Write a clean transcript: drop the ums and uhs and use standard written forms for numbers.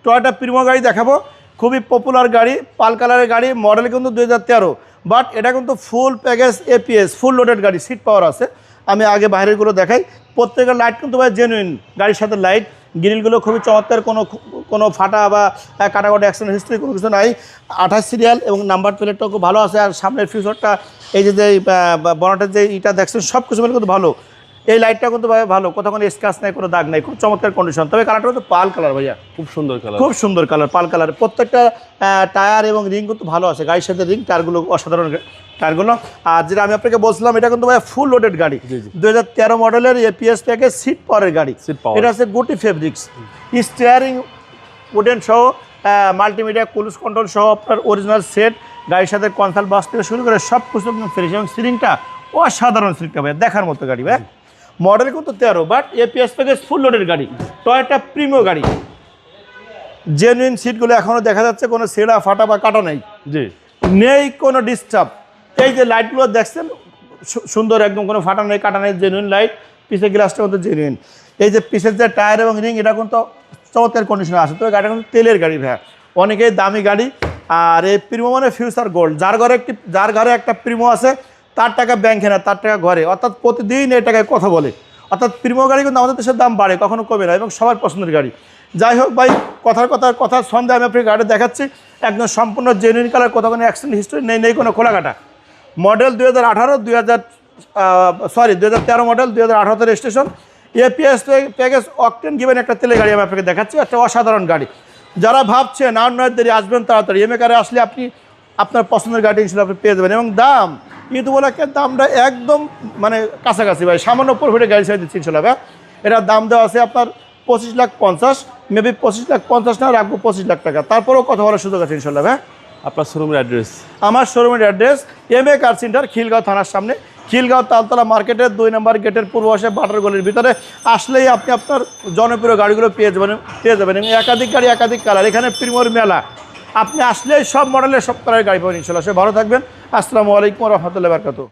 Toyota Primo গাড়ি দেখাবো, খুবই পপুলার গাড়ি, পাল কালারের গাড়ি, মডেল কিন্তু 2013, বাট এটা কিন্তু full package APS, full loaded গাড়ি, সিট পাওয়ার আছে। আমি আগে বাইরেরগুলো দেখাই। প্রত্যেকের লাইট কিন্তু ভাই জেনুইন, গাড়ির সাথে লাইট, গ্রিলগুলো খুবই চমৎকার, কোনো ফাটা বা কাটাকাটা অ্যাক্সিডেন্ট হিস্ট্রি কোনো কিছু নাই। 28 সিরিয়াল এবং নাম্বার প্লেটটাও খুব ভালো আছে। আর সামনের ফিউচারটা, এই যে বনেটের যে ইটা দেখছেন, সব কিছু মিলে কিন্তু ভালো। এই লাইটটা কিন্তু ভাই ভালো, কোথাও কোনো স্ক্র্যাচ নাই, কোনো দাগ নাই, খুব চমৎকার কন্ডিশন। তবে কালারটা কিন্তু পাল কালার ভাইয়া, খুব সুন্দর কালার, খুব সুন্দর কালার, পাল কালার। প্রত্যেকটা টায়ার এবং রিং কিন্তু ভালো আছে, গাড়ির সাথে রিং, টায়ারগুলো অসাধারণ টায়ারগুলো। আর যেটা আমি আপনাকে বলছিলাম, এটা কিন্তু ভাই ফুল লোডেড গাড়ি, 2013 মডেলের এপিএস প্যাকেজ, সিট পাওয়ারের গাড়ি। এটা হচ্ছে গুটি ফেব্রিক্স, স্টিয়ারিং উডেন সহ, মাল্টিমিডিয়া ক্রুজ কন্ট্রোল সহ আপনার অরিজিনাল সেট, গাড়ির সাথে কনসাল বাস থেকে শুরু করে সব কিছু একদম ফ্রেশ। এবং সিলিংটা অসাধারণ, সিলিংটা ভাই দেখার মতো গাড়ি ভাই। মডেল কিন্তু 13, বাট এপিএস প্যাকেজ ফুল লোডের গাড়ি, টয়োটা প্রিমো গাড়ি। জেনুইন সিটগুলো এখনও দেখা যাচ্ছে, কোনো ছেঁড়া ফাটা বা কাটা নেই, জি নেই কোনো ডিস্টার্ব। এই যে লাইটগুলো দেখছেন সুন্দর, একদম কোনো ফাটা নেই, কাটা নেই, জেনুইন লাইট। পিছের গ্লাসটা কিন্তু জেনুইন। এই যে পিছের যে টায়ার এবং রিং, এটা কিন্তু চমৎকার কন্ডিশনে আছে। তবে গাড়িটা কিন্তু তেলের গাড়ি ভাইয়া, অনেকেই দামি গাড়ি। আর এই প্রিমো মানে ফিউচার গোল্ড, যার ঘরে একটা প্রিমো আছে, তার টাকা ব্যাংকে না, তার টাকা ঘরে, অর্থাৎ প্রতিদিন এই টাকায় কথা বলে। অর্থাৎ প্রিমো গাড়ি কিন্তু আমাদের দেশের দাম বাড়ে, কখনো কমে না, এবং সবার পছন্দের গাড়ি। যাই হোক ভাই, কথার সন্দেহে আমি আপনাকে গাড়ি দেখাচ্ছি, একদম সম্পূর্ণ জেনুইন কালার, কোথাও কোনো অ্যাক্সিডেন্ট হিস্ট্রি নেই কোনো খোলাকাটা। Model 2013 model, 2018 registration, APS package, octane given একটা তেলের গাড়ি আমি আপনাকে দেখাচ্ছি, একটা অসাধারণ গাড়ি। যারা ভাবছেন আর নয় দেরি, আসবেন তাড়াতাড়ি। এমএ কারে আসলে আপনি আপনার পছন্দের গাড়ি ইনশাল্লাহ আপনি পেয়ে যাবেন। এবং দাম, ঈদ উপলক্ষে দামটা একদম মানে কাছাকাছি ভাই, সামান্য প্রফিটে গাড়ি ছেড়ে দিচ্ছি ইনশাল্লাহ ভাই। এটার দাম দেওয়া আছে আপনার 25,50,000, মেবি 25,50,000 না, রাখবো 25 লাখ টাকা, তারপরেও কথা বলার সুযোগ আছে ইনশাল্লাহ ভাই। আপনার শোরুমের অ্যাড্রেস? আমার শোরুমের address M A car centre, Khilgaon থানার সামনে, খিলগাঁও তালতলা মার্কেটের 2 নম্বর গেটের পূর্ব পাশে বাটার গলির ভিতরে আসলেই আপনি আপনার জনপ্রিয় গাড়িগুলো পেয়ে যাবেন। এবং একাধিক গাড়ি, একাধিক কালার, এখানে প্রিমোর মেলা, আপনি আসলেই সব মডেলের সব কালারের গাড়ি পাবেন ইনশাল্লাহ। সে ভালো থাকবেন। আসসালামু আলাইকুম ওয়া রাহমাতুল্লাহি ওয়া বারাকাতুহু।